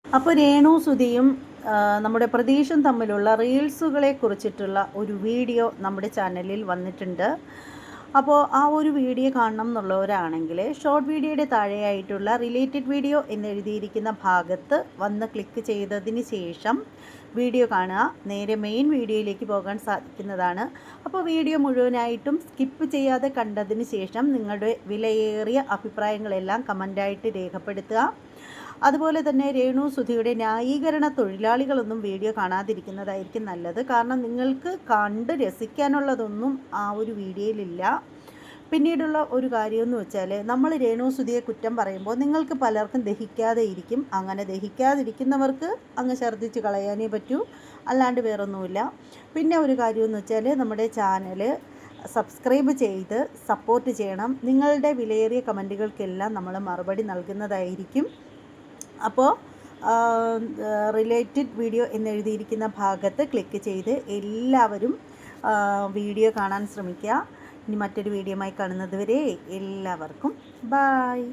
അപ്പോൾ രേണു സുധിയും നമ്മുടെ പ്രതീഷും തമ്മിലുള്ള റീൽസുകളെ കുറിച്ചിട്ടുള്ള ഒരു വീഡിയോ നമ്മുടെ ചാനലിൽ വന്നിട്ടുണ്ട്. അപ്പോൾ ആ ഒരു വീഡിയോ കാണണം എന്നുള്ളവരാണെങ്കിൽ ഷോർട്ട് വീഡിയോയുടെ താഴെയായിട്ടുള്ള റിലേറ്റഡ് വീഡിയോ എന്നെഴുതിയിരിക്കുന്ന ഭാഗത്ത് വന്ന് ക്ലിക്ക് ചെയ്തതിന് ശേഷം വീഡിയോ കാണുക. നേരെ മെയിൻ വീഡിയോയിലേക്ക് പോകാൻ സാധിക്കുന്നതാണ്. അപ്പോൾ വീഡിയോ മുഴുവനായിട്ടും സ്കിപ്പ് ചെയ്യാതെ കണ്ടതിന് ശേഷം നിങ്ങളുടെ വിലയേറിയ അഭിപ്രായങ്ങളെല്ലാം കമൻ്റായിട്ട് രേഖപ്പെടുത്തുക. അതുപോലെ തന്നെ രേണു സുധിയുടെ ന്യായീകരണ തൊഴിലാളികളൊന്നും വീഡിയോ കാണാതിരിക്കുന്നതായിരിക്കും നല്ലത്. കാരണം നിങ്ങൾക്ക് കണ്ട് രസിക്കാനുള്ളതൊന്നും ആ ഒരു വീഡിയോയിലില്ല. പിന്നീടുള്ള ഒരു കാര്യമെന്ന് വെച്ചാൽ, നമ്മൾ രേണു സുധിയെ കുറ്റം പറയുമ്പോൾ നിങ്ങൾക്ക് പലർക്കും ദഹിക്കാതെ ഇരിക്കും. അങ്ങനെ ദഹിക്കാതിരിക്കുന്നവർക്ക് അങ്ങ് ഛർദ്ദിച്ച് കളയാനേ പറ്റൂ, അല്ലാണ്ട് വേറൊന്നുമില്ല. പിന്നെ ഒരു കാര്യമെന്ന് വെച്ചാൽ, നമ്മുടെ ചാനൽ സബ്സ്ക്രൈബ് ചെയ്ത് സപ്പോർട്ട് ചെയ്യണം. നിങ്ങളുടെ വിലയേറിയ കമൻറ്റുകൾക്കെല്ലാം നമ്മൾ മറുപടി നൽകുന്നതായിരിക്കും. അപ്പോൾ റിലേറ്റഡ് വീഡിയോ എന്നെഴുതിയിരിക്കുന്ന ഭാഗത്ത് ക്ലിക്ക് ചെയ്ത് എല്ലാവരും വീഡിയോ കാണാൻ ശ്രമിക്കുക. ഇനി മറ്റൊരു വീഡിയോയുമായി കാണുന്നത് വരെ എല്ലാവർക്കും ബായ്.